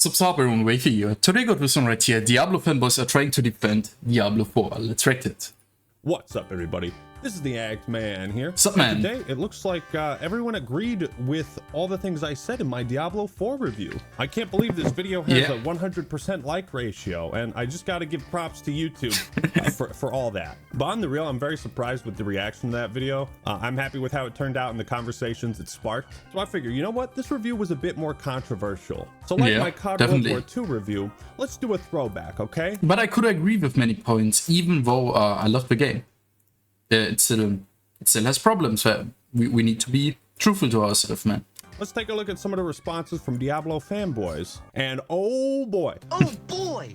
Subscribe and wait for you. Today got this one right here. Diablo fanboys are trying to defend Diablo 4. Let's react it. What's up, everybody? This is the Act Man here. What's up, man? Today, it looks like everyone agreed with all the things I said in my Diablo 4 review. I can't believe this video has a 100% like ratio, and I just got to give props to YouTube for all that. But on the real, I'm very surprised with the reaction to that video. I'm happy with how it turned out and the conversations it sparked. So I figure, you know what? This review was a bit more controversial. So like my COD World War II review, let's do a throwback, okay? But I could agree with many points, even though I love the game. It still has problems. We need to be truthful to ourselves, man. Let's take a look at some of the responses from Diablo fanboys. And oh boy,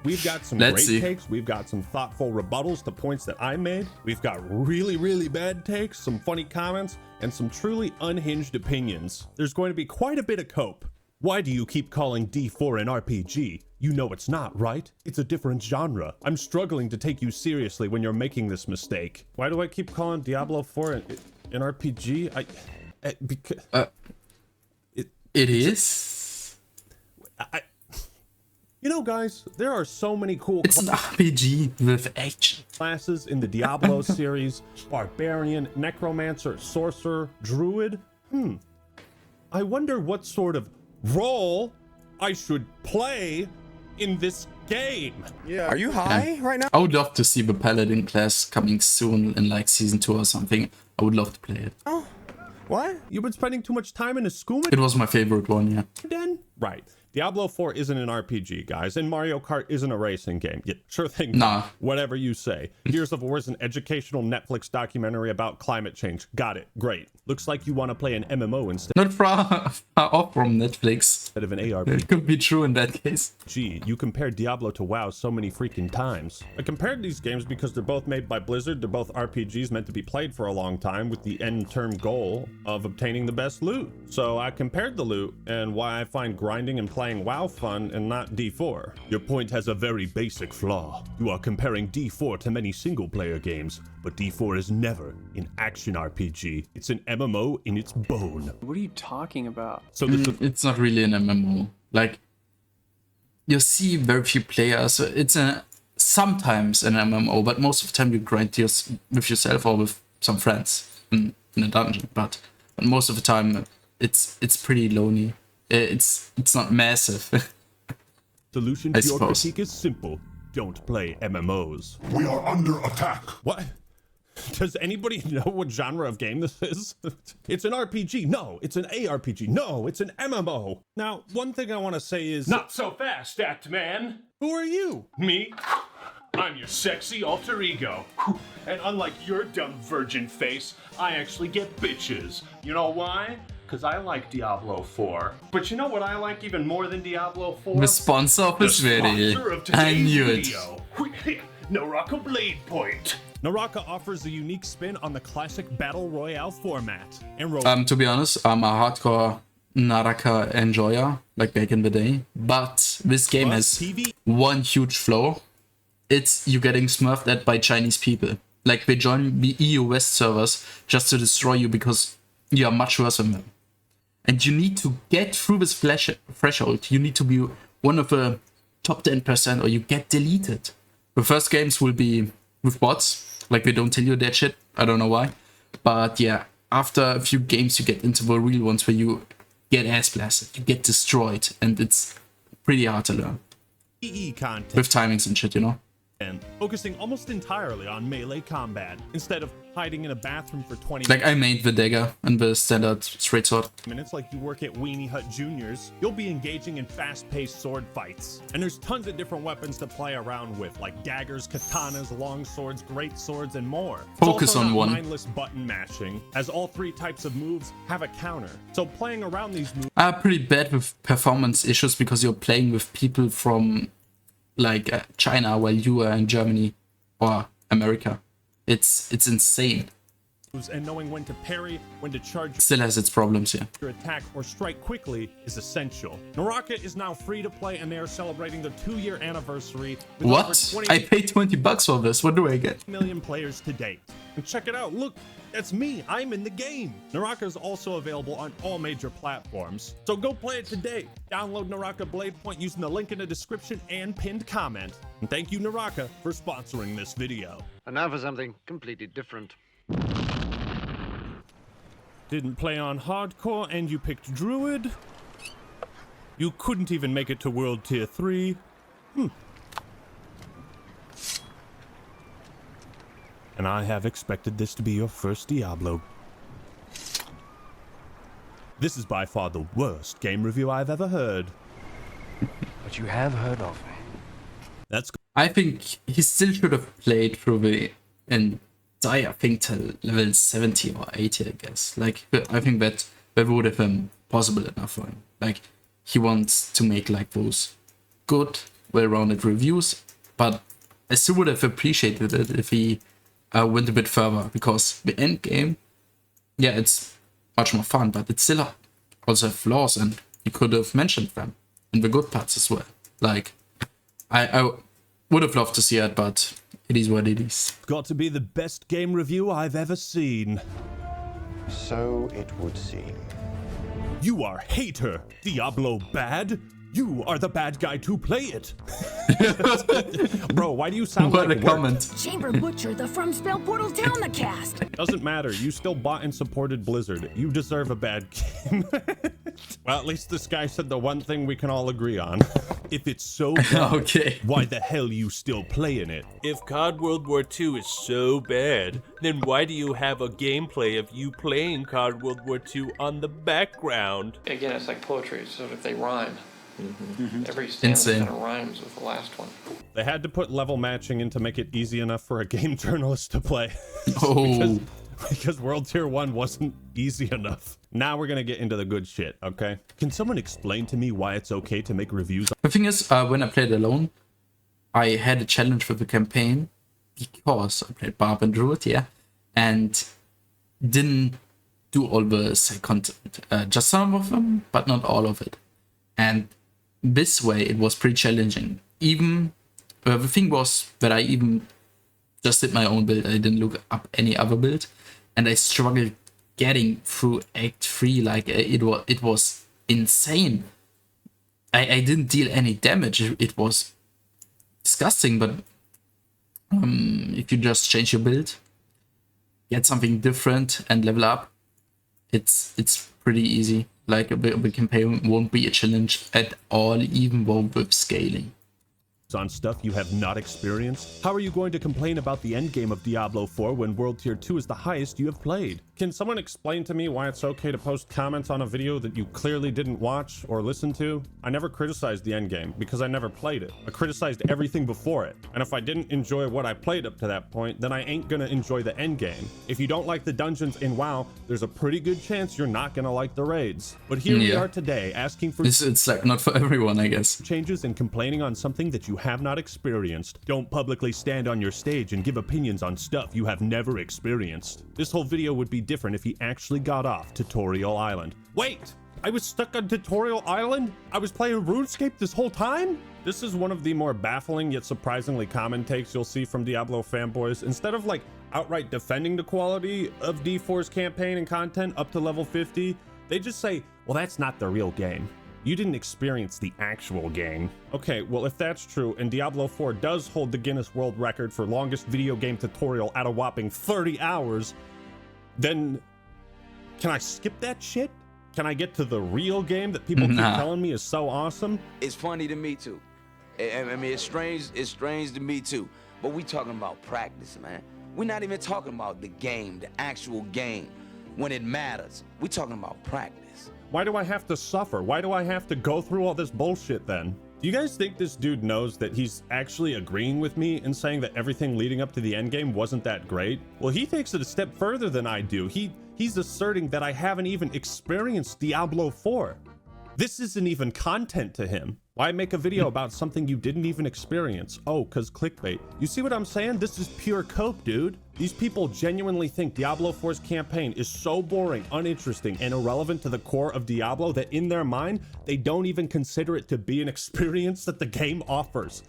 we've got some great takes. We've got some thoughtful rebuttals to points that I made. We've got really bad takes, some funny comments, and some truly unhinged opinions. There's going to be quite a bit of cope. Why do you keep calling D4 an RPG? You know it's not, right? It's a different genre. I'm struggling to take you seriously when you're making this mistake. Why do I keep calling Diablo 4 an RPG? Because it is. You know, guys, there are so many cool. It's an RPG with action classes in the Diablo series: Barbarian, Necromancer, Sorcerer, Druid. I wonder what sort of role I should play in this game. Yeah. Are you high right now? I would love to see the Paladin class coming soon in like season 2 or something. I would love to play it. Oh, what? You've been spending too much time in a school? It was my favorite one, yeah. Then? Right. Diablo 4 isn't an RPG, guys, and Mario Kart isn't a racing game. Yeah, sure thing. Nah. Whatever you say. Gears of War is an educational Netflix documentary about climate change. Got it. Great. Looks like you want to play an MMO instead. Not far off from Netflix. Instead of an ARPG. It could be true in that case. Gee, you compared Diablo to WoW so many freaking times. I compared these games because they're both made by Blizzard. They're both RPGs meant to be played for a long time with the end-term goal of obtaining the best loot. So I compared the loot and why I find grinding and playing WoW fun and not D4. Your point has a very basic flaw. You are comparing D4 to many single-player games, but D4 is never an action RPG. It's an MMO in its bone. What are you talking about? So this it's not really an MMO. Like, you see very few players. It's sometimes an MMO, but most of the time you grind with yourself or with some friends in a dungeon. But most of the time it's pretty lonely. It's not massive. Solution to your critique is simple. Don't play MMOs. We are under attack. What? Does anybody know what genre of game this is? It's an RPG. No, it's an ARPG. No, it's an MMO. Now, one thing I want to say is... Not so fast, Act Man. Who are you? Me? I'm your sexy alter ego. And unlike your dumb virgin face, I actually get bitches. You know why? Because I like Diablo 4. But you know what I like even more than Diablo 4? The sponsor of this video. I knew it. Naraka Blade Point. Naraka offers a unique spin on the classic Battle Royale format. And to be honest, I'm a hardcore Naraka enjoyer, like back in the day. But this game has one huge flaw. It's you getting smurfed at by Chinese people. Like, they join the EU West servers just to destroy you because you are much worse than them. And you need to get through this threshold. You need to be one of the top 10% or you get deleted. The first games will be with bots. Like, they don't tell you that shit. I don't know why. But yeah, after a few games you get into the real ones where you get ass blasted. You get destroyed. And it's pretty hard to learn. EE content. With timings and shit, you know? And focusing almost entirely on melee combat instead of hiding in a bathroom for 20 minutes. Like, I made the dagger and the standard straight sword. Minutes like you work at Weenie Hut Juniors, you'll be engaging in fast-paced sword fights. And there's tons of different weapons to play around with, like daggers, katanas, long swords, great swords, and more. Focus on one. Mindless button mashing, as all three types of moves have a counter. So playing around these moves are pretty bad with performance issues because you're playing with people from like China while you are in Germany or America. It's insane. And knowing when to parry, when to charge, still has its problems here. Your attack or strike quickly is essential. Naraka is now free to play and they are celebrating their 2-year anniversary. What? I paid $20 for this. What do I get? Million players to date. And check it out. Look, That's me. I'm in the game. Naraka is also available on all major platforms. So go play it today. Download Naraka Blade Point using the link in the description and pinned comment. And thank you, Naraka, for sponsoring this video. And now for something completely different. Didn't play on hardcore and you picked Druid? You couldn't even make it to World Tier 3? And I have expected this to be your first Diablo. This is by far the worst game review I've ever heard. But you have heard of me. That's I think he still should have played through the entire thing till level 70 or 80, I guess. Like, I think that would have been possible enough for him. Like, he wants to make like those good, well-rounded reviews, but I still would have appreciated it if he went a bit further, because the end game, yeah, it's much more fun, but it still also have flaws, and he could have mentioned them in the good parts as well. Like, I would have loved to see it, but it is what it is. got to be the best game review I've ever seen. So it would seem. You are hater, Diablo bad. You are the bad guy to play it. Bro, why do you sound What like a comment. Chamber Butcher, the From Spell Portal down the cast. Doesn't matter. You still bought and supported Blizzard. You deserve a bad game. Well, at least this guy said the one thing we can all agree on. If it's so bad, Okay. why the hell you still playing it? If COD World War II is so bad, then why do you have a gameplay of you playing COD World War II on the background? Again, it's like poetry, so if they rhyme. Every stanza Insane. kind of rhymes with the last one. They had to put level matching in to make it easy enough for a game journalist to play. Oh, Because World Tier 1 wasn't easy enough. Now we're gonna get into the good shit, okay? Can someone explain to me why it's okay to make reviews? the thing is, when I played alone, I had a challenge with the campaign because I played Barb and Druid, yeah, and didn't do all the side content. Just some of them, but not all of it. And this way, it was pretty challenging. Even the thing was that I even just did my own build. I didn't look up any other build, and I struggled getting through Act 3. Like, it was insane. I didn't deal any damage. It was disgusting. But if you just change your build, get something different, and level up, it's pretty easy. Like, the campaign won't be a challenge at all, even though with scaling. On stuff you have not experienced? How are you going to complain about the endgame of Diablo 4 when World Tier 2 is the highest you have played? Can someone explain to me why it's okay to post comments on a video that you clearly didn't watch or listen to? I never criticized the endgame because I never played it. I criticized everything before it. And if I didn't enjoy what I played up to that point, then I ain't gonna enjoy the endgame. If you don't like the dungeons in WoW, there's a pretty good chance you're not gonna like the raids. But here we are today asking for It's like not for everyone, I guess. changes and complaining on something that you have not experienced. Don't publicly stand on your stage and give opinions on stuff you have never experienced. This whole video would be different if he actually got off Tutorial Island. Wait! I was stuck on Tutorial Island? I was playing RuneScape this whole time? This is one of the more baffling yet surprisingly common takes you'll see from Diablo fanboys. Instead of like outright defending the quality of D4's campaign and content up to level 50, they just say, well, that's not the real game. You didn't experience the actual game. Okay, well, if that's true, and Diablo 4 does hold the Guinness World Record for longest video game tutorial at a whopping 30 hours, then can I skip that shit? Can I get to the real game that people keep telling me is so awesome? It's funny to me too. I mean, it's strange to me too. But we talking about practice, man. We're not even talking about the game, the actual game, when it matters. We're talking about practice. Why do I have to suffer? Why do I have to go through all this bullshit then? Do you guys think this dude knows that he's actually agreeing with me and saying that everything leading up to the endgame wasn't that great? Well, he takes it a step further than I do. He's asserting that I haven't even experienced Diablo 4. This isn't even content to him. Why make a video about something you didn't even experience? Oh, cause clickbait. You see what I'm saying? This is pure cope, dude. These people genuinely think Diablo 4's campaign is so boring, uninteresting, and irrelevant to the core of Diablo that in their mind, they don't even consider it to be an experience that the game offers.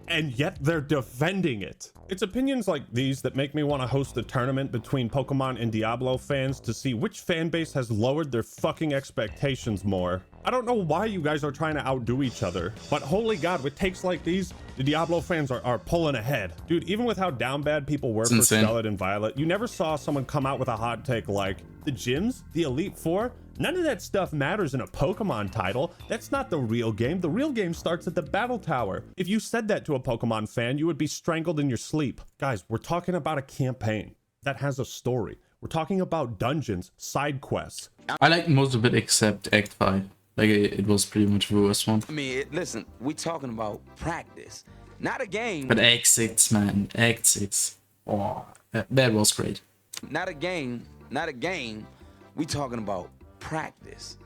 and yet they're defending it. It's opinions like these that make me want to host a tournament between Pokemon and Diablo fans to see which fan base has lowered their fucking expectations more. I don't know why you guys are trying to outdo each other, but holy God, with takes like these, the Diablo fans are pulling ahead. Dude, even with how down bad people were for Scarlet and Violet, you never saw someone come out with a hot take like, the gyms, the Elite Four, none of that stuff matters in a Pokemon title. That's not the real game. The real game starts at the Battle Tower. If you said that to a Pokemon fan, you would be strangled in your sleep. Guys, we're talking about a campaign that has a story. We're talking about dungeons, side quests. I like most of it except Act 5. Like, it was pretty much the worst one. I mean, listen, we talking about practice, not a game. But Act 6, man. Act 6. Oh, that was great. Not a game. Not a game. We talking about practice.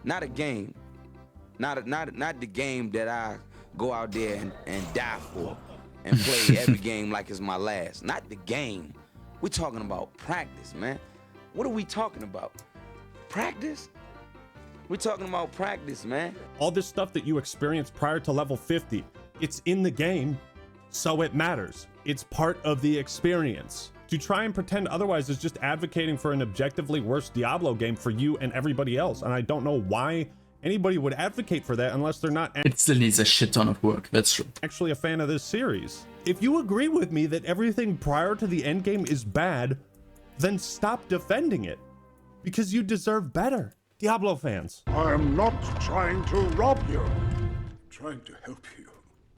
Not a game. Not the game that I go out there and die for and play every game like it's my last. Not the game. We talking about practice, man. What are we talking about? Practice? We're talking about practice, man. All this stuff that you experienced prior to level 50, it's in the game, so it matters. It's part of the experience. To try and pretend otherwise is just advocating for an objectively worse Diablo game for you and everybody else. And I don't know why anybody would advocate for that unless they're not. It still needs a shit ton of work, that's true. Actually a fan of this series. If you agree with me that everything prior to the end game is bad, then stop defending it, because you deserve better. Diablo fans. I am not trying to rob you. I'm trying to help you.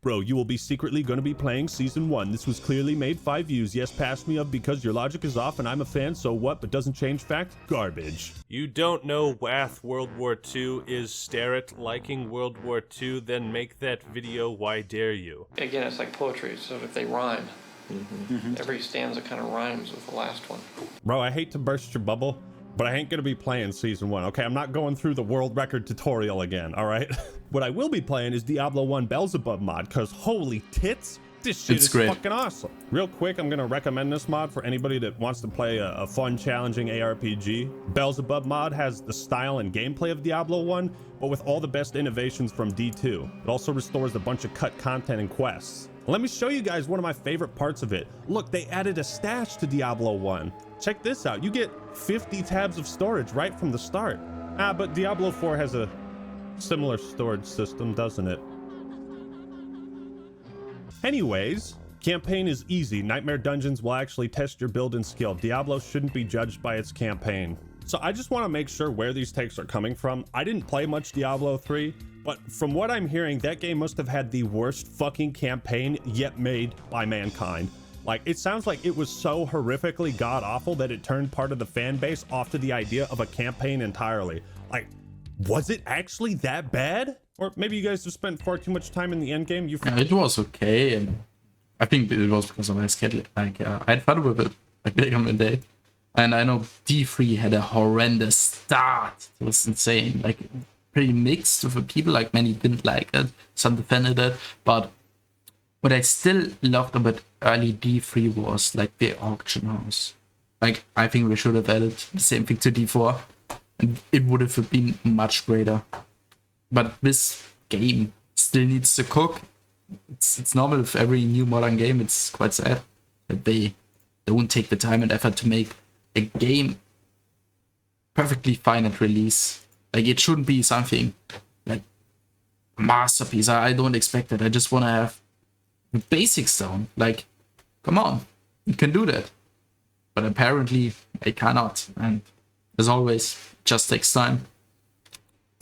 Bro, you will be secretly going to be playing Season 1. This was clearly made 5 views. Yes, pass me up because your logic is off and I'm a fan, so what? But doesn't change fact? Garbage. You don't know Wath World War II is stare at liking World War II, then make that video, why dare you? Again, it's like poetry, so if they rhyme, every stanza kind of rhymes with the last one. Bro, I hate to burst your bubble, but I ain't gonna be playing Season 1, okay? I'm not going through the world record tutorial again, all right? What I will be playing is Diablo 1 Beelzebub mod, because holy tits, this shit is great. Fucking awesome. Real quick, I'm gonna recommend this mod for anybody that wants to play a fun, challenging ARPG. Beelzebub mod has the style and gameplay of Diablo 1, but with all the best innovations from D2. It also restores a bunch of cut content and quests. Let me show you guys one of my favorite parts of it. Look, they added a stash to Diablo 1. Check this out. You get 50 tabs of storage right from the start. But Diablo 4 has a similar storage system, doesn't it? Anyways, campaign is easy. Nightmare Dungeons will actually test your build and skill. Diablo shouldn't be judged by its campaign. So I just want to make sure where these takes are coming from. I didn't play much Diablo 3, but from what I'm hearing, that game must have had the worst fucking campaign yet made by mankind. Like, it sounds like it was so horrifically god-awful that it turned part of the fan base off to the idea of a campaign entirely. Like, was it actually that bad? Or maybe you guys have spent far too much time in the endgame? Yeah, it was okay, and I think it was because of my schedule. Like, I had fun with it, like, back on the day. And I know D3 had a horrendous start. It was insane. Like, pretty mixed with the people. Like, many didn't like it. Some defended it. But what I still loved about early D3 was, like, the auction house. Like, I think we should have added the same thing to D4. And it would have been much greater. But this game still needs to cook. It's normal with every new modern game. It's quite sad that they don't take the time and effort to make a game perfectly fine at release. Like, it shouldn't be something like a masterpiece. I don't expect it. I just want to have the basics down. Like, come on, you can do that. But apparently I cannot. And as always, it just takes time.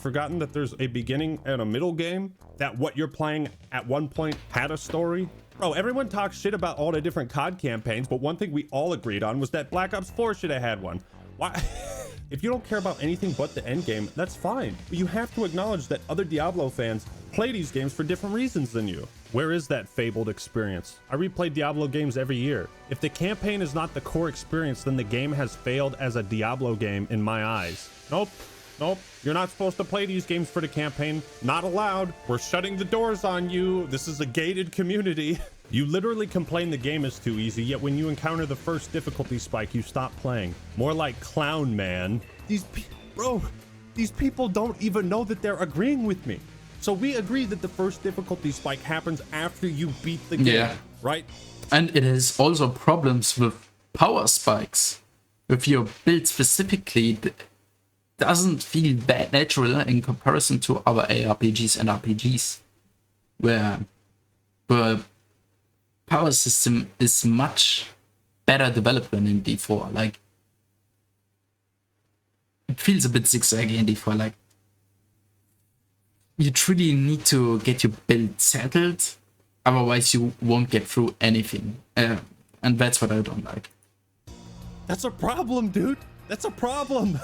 Forgotten that there's a beginning and a middle game, that what you're playing at one point had a story. Bro, everyone talks shit about all the different COD campaigns, but one thing we all agreed on was that Black Ops 4 should have had one. Why? If you don't care about anything but the end game, that's fine. But you have to acknowledge that other Diablo fans play these games for different reasons than you. Where is that fabled experience? I replay Diablo games every year. If the campaign is not the core experience, then the game has failed as a Diablo game in my eyes. Nope. Nope, you're not supposed to play these games for the campaign. Not allowed. We're shutting the doors on you. This is a gated community. You literally complain the game is too easy, yet when you encounter the first difficulty spike, you stop playing. More like Clown Man. These people don't even know that they're agreeing with me. So we agree that the first difficulty spike happens after you beat the game, right? And it has also problems with power spikes. With your build specifically, it doesn't feel that natural in comparison to other ARPGs and RPGs, where the power system is much better developed than in D4. Like, it feels a bit zigzaggy in D4. Like, you truly need to get your build settled, otherwise you won't get through anything. And that's what I don't like. That's a problem, dude. That's a problem.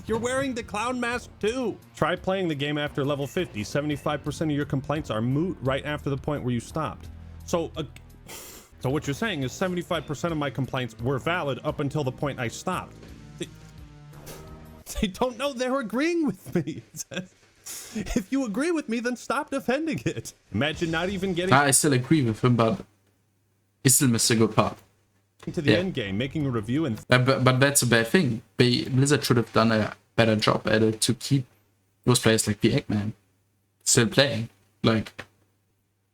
You're wearing the clown mask too. Try playing the game after level 50. 75% of your complaints are moot right after the point where you stopped. So what you're saying is 75% of my complaints were valid up until the point I stopped. They don't know they're agreeing with me. If you agree with me, then stop defending it. Imagine not even getting... I still agree with him, but he still missed a good part. To the end game, making a review and... But that's a bad thing. Blizzard should have done a better job at it to keep those players like the Eggman still playing. Like,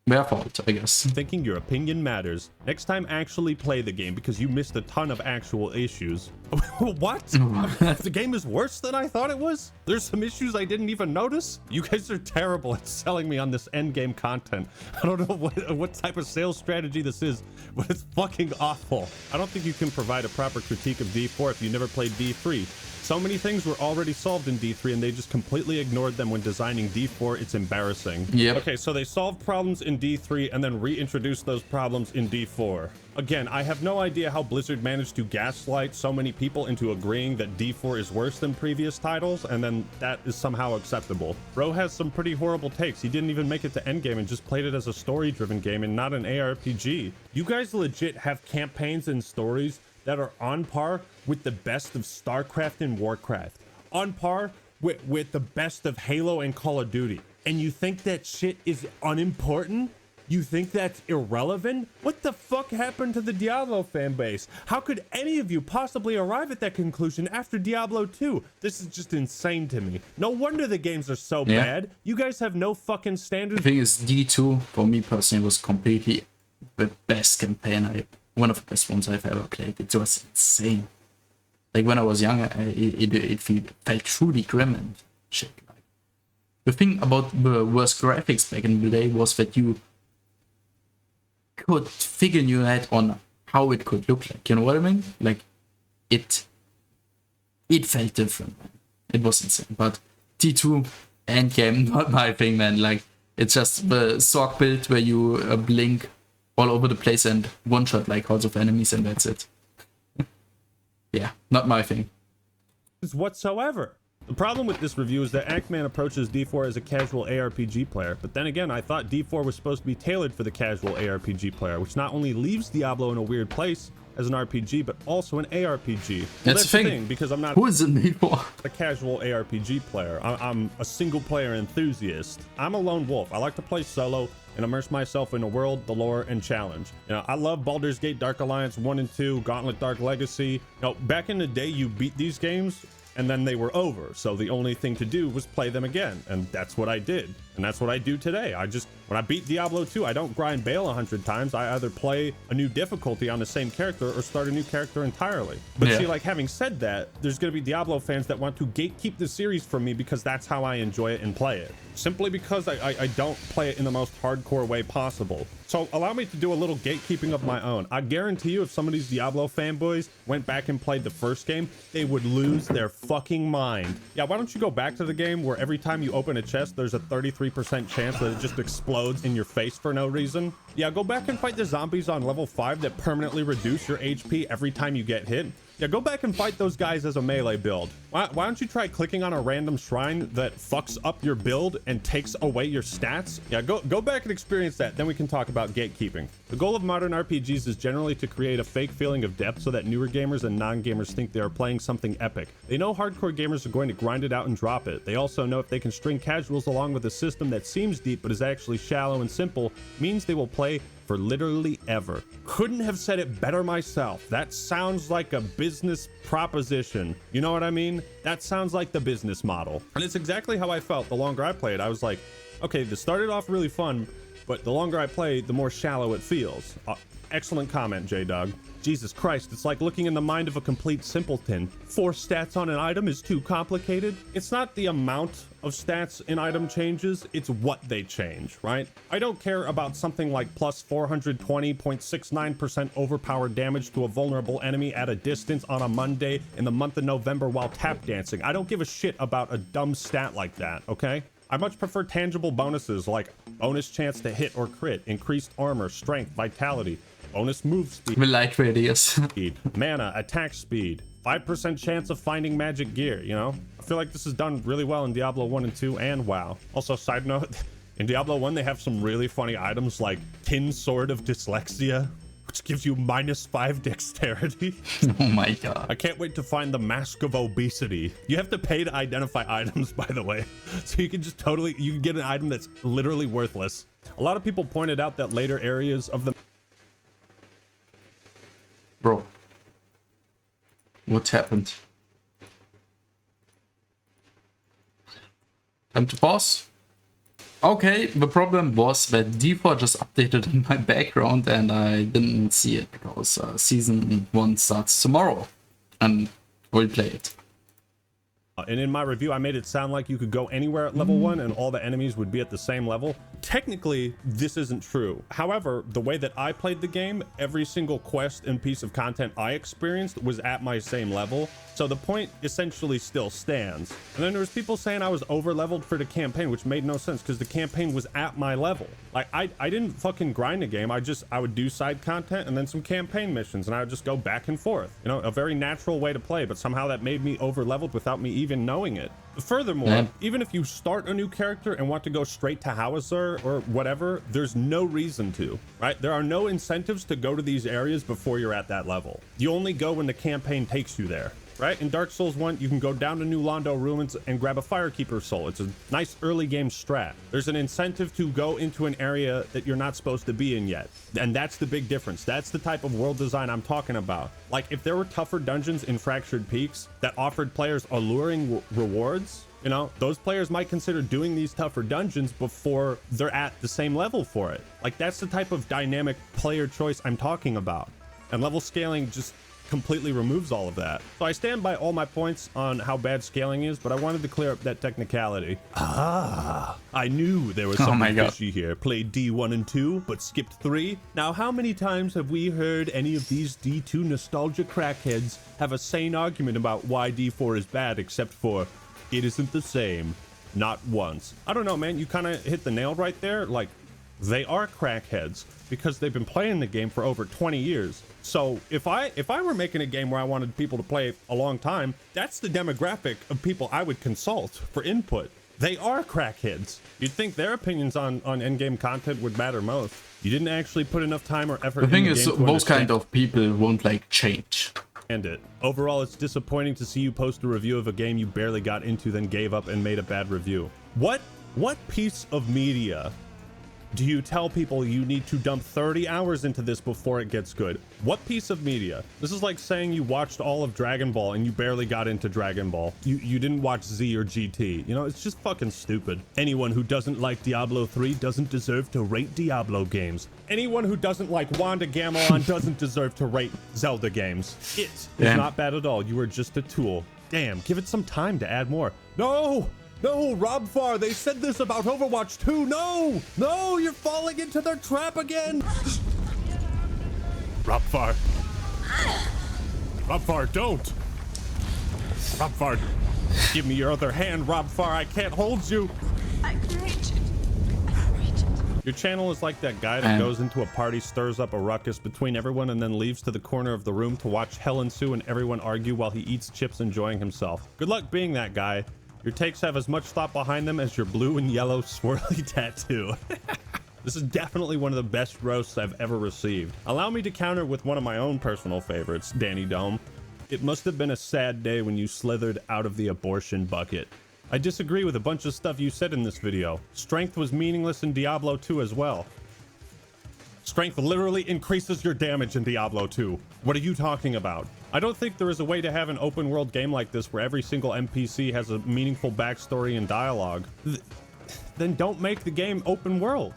their fault, I guess. Thinking your opinion matters. Next time, actually play the game because you missed a ton of actual issues. What? The game is worse than I thought it was? There's some issues I didn't even notice? You guys are terrible at selling me on this end game content. I don't know what type of sales strategy this is, but it's fucking awful. I don't think you can provide a proper critique of D4 if you never played D3. So many things were already solved in D3 and they just completely ignored them when designing D4. It's embarrassing. Yep. Okay, so they solved problems in D3 and then reintroduced those problems in D4. Again, I have no idea how Blizzard managed to gaslight so many people into agreeing that D4 is worse than previous titles, and then that is somehow acceptable. Bro has some pretty horrible takes. He didn't even make it to endgame and just played it as a story-driven game and not an ARPG. You guys legit have campaigns and stories that are on par with the best of StarCraft and Warcraft, on par with the best of Halo and Call of Duty, and you think that shit is unimportant? You think that's irrelevant? What the fuck happened to the Diablo fan base? How could any of you possibly arrive at that conclusion after Diablo 2? This is just insane to me. No wonder the games are so bad. You guys have no fucking standards. The thing is, D2 for me personally was completely the best campaign, one of the best ones I've ever played. It was insane. Like, when I was younger, it felt truly grim and shit. Like, the thing about the worst graphics back in the day was that you could figure in your head on how it could look like. You know what I mean? Like, it felt different, man. It was insane. But D2 endgame, not my thing, man. Like, it's just the Sorg build where you blink all over the place and one-shot like hordes of enemies, and that's it. Yeah, not my thing. Whatsoever. The problem with this review is that Ackman approaches D4 as a casual ARPG player, but then again, I thought D4 was supposed to be tailored for the casual ARPG player, which not only leaves Diablo in a weird place as an RPG, but also an ARPG. Well, that's the thing, because I'm not Who is it made for? A casual ARPG player. I'm a single player enthusiast. I'm a lone wolf. I like to play solo and immerse myself in the world, the lore, and challenge. You know, I love Baldur's Gate Dark Alliance 1 and 2, Gauntlet Dark Legacy. You know, back in the day, you beat these games and then they were over. So the only thing to do was play them again. And that's what I did. And that's what I do today. When I beat Diablo 2, I don't grind Bale 100 times. I either play a new difficulty on the same character or start a new character entirely. But see, like, having said that, there's going to be Diablo fans that want to gatekeep the series from me because that's how I enjoy it and play it. Simply because I don't play it in the most hardcore way possible. So allow me to do a little gatekeeping of my own. I guarantee you, if some of these Diablo fanboys went back and played the first game, they would lose their fucking mind. Yeah, why don't you go back to the game where every time you open a chest, there's a 33% chance that it just explodes in your face for no reason? Yeah, go back and fight the zombies on level 5 that permanently reduce your HP every time you get hit. Yeah, go back and fight those guys as a melee build. Why don't you try clicking on a random shrine that fucks up your build and takes away your stats? Yeah, go back and experience that. Then we can talk about gatekeeping. The goal of modern RPGs is generally to create a fake feeling of depth so that newer gamers and non-gamers think they are playing something epic. They know hardcore gamers are going to grind it out and drop it. They also know if they can string casuals along with a system that seems deep but is actually shallow and simple, means they will play for literally ever. Couldn't have said it better myself. That sounds like a business proposition. You know what I mean? That sounds like the business model. And it's exactly how I felt the longer I played. I was like, okay, this started off really fun, but the longer I play, the more shallow it feels. Excellent comment, J-Dog. Jesus Christ, it's like looking in the mind of a complete simpleton. 4 stats on an item is too complicated. It's not the amount of stats in item changes, it's what they change, right? I don't care about something like plus 420.69% overpowered damage to a vulnerable enemy at a distance on a Monday in the month of November while tap dancing. I don't give a shit about a dumb stat like that, okay? I much prefer tangible bonuses like bonus chance to hit or crit, increased armor, strength, vitality, bonus move speed, light radius, speed, mana, attack speed, 5% chance of finding magic gear, you know? I feel like this is done really well in Diablo 1 and 2 and WoW. Also, side note, in Diablo 1 they have some really funny items like Tin Sword of Dyslexia, which gives you -5 dexterity. Oh my god. I can't wait to find the Mask of Obesity. You have to pay to identify items, by the way. So you can just you can get an item that's literally worthless. A lot of people pointed out that later areas of the... Bro. What happened? Time to pause. Okay, the problem was that D4 just updated in my background and I didn't see it because season 1 starts tomorrow and we'll play it. And in my review, I made it sound like you could go anywhere at level 1 and all the enemies would be at the same level. Technically, this isn't true. However, the way that I played the game, every single quest and piece of content I experienced was at my same level. So the point essentially still stands. And then there was people saying I was over leveled for the campaign, which made no sense because the campaign was at my level. Like I didn't fucking grind the game. I would do side content and then some campaign missions and I would just go back and forth. You know, a very natural way to play, but somehow that made me over leveled without me even knowing it. Furthermore, even if you start a new character and want to go straight to Howitzer or whatever, there's no reason to, right? There are no incentives to go to these areas before you're at that level. You only go when the campaign takes you there. Right? In Dark Souls 1, you can go down to New Londo Ruins and grab a Firekeeper Soul. It's a nice early game strat. There's an incentive to go into an area that you're not supposed to be in yet. And that's the big difference. That's the type of world design I'm talking about. Like, if there were tougher dungeons in Fractured Peaks that offered players alluring rewards, you know, those players might consider doing these tougher dungeons before they're at the same level for it. Like, that's the type of dynamic player choice I'm talking about. And level scaling just completely removes all of that. So I stand by all my points on how bad scaling is, but I wanted to clear up that technicality. I knew there was something fishy here. Played D1 and 2, but skipped 3. Now, how many times have we heard any of these D2 nostalgia crackheads have a sane argument about why D4 is bad, except for it isn't the same? Not once. I don't know, man. You kind of hit the nail right there. Like, they are crackheads because they've been playing the game for over 20 years. So if I were making a game where I wanted people to play a long time, that's the demographic of people I would consult for input. They are crackheads. You'd think their opinions on endgame content would matter most. You didn't actually put enough time or effort. The thing is, those kind of people won't like change. And it. Overall, it's disappointing to see you post a review of a game you barely got into, then gave up and made a bad review. What piece of media do you tell people you need to dump 30 hours into this before it gets good? What piece of media? This is like saying you watched all of Dragon Ball and you barely got into Dragon Ball. You didn't watch Z or GT. You know, it's just fucking stupid. Anyone who doesn't like Diablo 3 doesn't deserve to rate Diablo games. Anyone who doesn't like Wanda Gamelon doesn't deserve to rate Zelda games. It is not bad at all. You are just a tool. Damn, give it some time to add more. No, Robfar, they said this about Overwatch 2. No, you're falling into their trap again. Robfar, don't. Robfar, give me your other hand, Robfar. I can't hold you. I can reach it. Your channel is like that guy that goes into a party, stirs up a ruckus between everyone, and then leaves to the corner of the room to watch hell ensue and everyone argue while he eats chips enjoying himself. Good luck being that guy. Your takes have as much thought behind them as your blue and yellow swirly tattoo. This is definitely one of the best roasts I've ever received. Allow me to counter with one of my own personal favorites, Danny Dome. It must have been a sad day when you slithered out of the abortion bucket. I disagree with a bunch of stuff you said in this video. Strength was meaningless in Diablo 2 as well. Strength literally increases your damage in Diablo 2. What are you talking about? I don't think there is a way to have an open world game like this where every single NPC has a meaningful backstory and dialogue. Then don't make the game open world.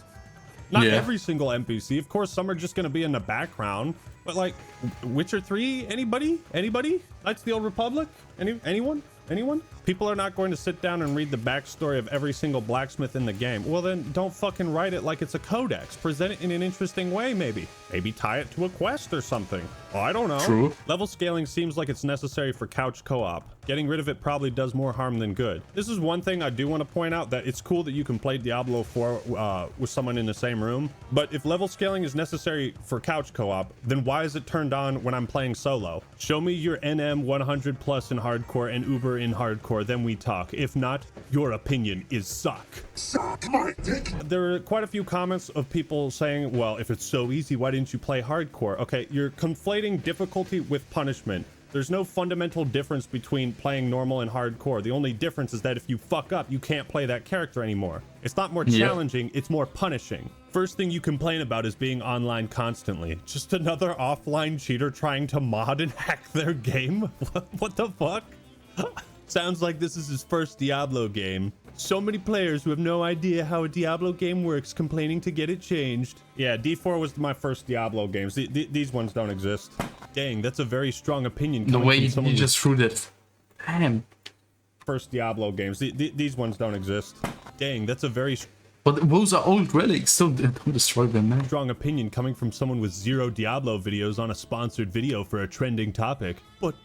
Not every single NPC. Of course, some are just going to be in the background. But like, Witcher 3, anybody? Anybody? Knights of the Old Republic? Anyone? Anyone? People are not going to sit down and read the backstory of every single blacksmith in the game. Well, then don't fucking write it like it's a codex. Present it in an interesting way, maybe. Maybe tie it to a quest or something. Oh, I don't know. True. Level scaling seems like it's necessary for couch co-op. Getting rid of it probably does more harm than good. This is one thing I do want to point out, that it's cool that you can play Diablo 4 with someone in the same room. But if level scaling is necessary for couch co-op, then why is it turned on when I'm playing solo? Show me your NM 100 plus in hardcore and Uber in hardcore, then we talk. If not, your opinion is suck. Suck my dick! There are quite a few comments of people saying, well, if it's so easy, why didn't you play hardcore? Okay, you're conflating difficulty with punishment. There's no fundamental difference between playing normal and hardcore. The only difference is that if you fuck up, you can't play that character anymore. It's not more challenging, it's more punishing. First thing you complain about is being online constantly. Just another offline cheater trying to mod and hack their game? What the fuck? Sounds like this is his first Diablo game. So many players who have no idea how a Diablo game works complaining to get it changed. Yeah, D4 was my first Diablo games. These ones don't exist. Dang, that's a very strong opinion. The way you just threw that. Damn. First Diablo games. These ones don't exist. Dang, that's a very... But those are old relics, so don't destroy them, man. Strong opinion coming from someone with 0 Diablo videos on a sponsored video for a trending topic. But...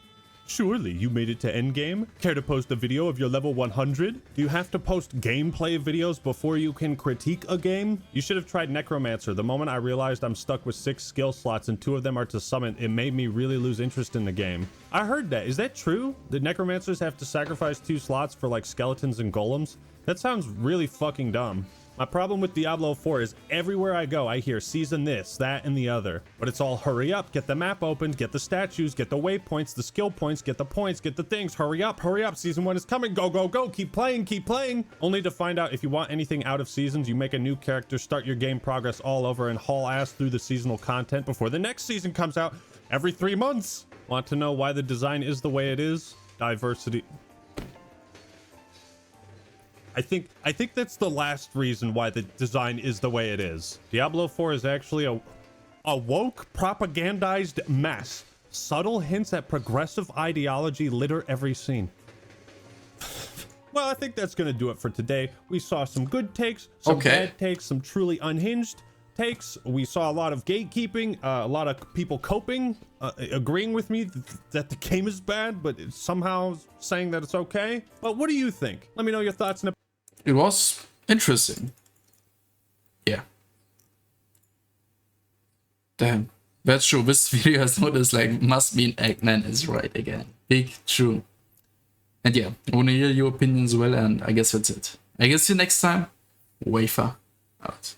surely you made it to endgame? Care to post a video of your level 100? Do you have to post gameplay videos before you can critique a game? You should have tried Necromancer. The moment I realized I'm stuck with 6 skill slots and 2 of them are to summon, it made me really lose interest in the game. I heard that. Is that true? Did Necromancers have to sacrifice 2 slots for like skeletons and golems? That sounds really fucking dumb. My problem with Diablo 4 is everywhere I go, I hear season this, that, and the other. But it's all hurry up, get the map opened, get the statues, get the waypoints, the skill points, get the points, get the things, hurry up, season 1 is coming, go, go, go, keep playing. Only to find out if you want anything out of seasons, you make a new character, start your game progress all over, and haul ass through the seasonal content before the next season comes out every 3 months. Want to know why the design is the way it is? Diversity. I think that's the last reason why the design is the way it is. Diablo 4 is actually a woke, propagandized mess. Subtle hints at progressive ideology litter every scene. Well, I think that's gonna do it for today. We saw some good takes, some bad takes, some truly unhinged takes. We saw a lot of gatekeeping, a lot of people coping, agreeing with me that the game is bad, but somehow saying that it's okay. Well, what do you think? Let me know your thoughts in the... It was interesting. Yeah. Damn. That's true. This video has noticed, like, must mean Eggman is right again. Big true. And yeah, I want to hear your opinion as well, and I guess that's it. I guess see you next time. Wafer out.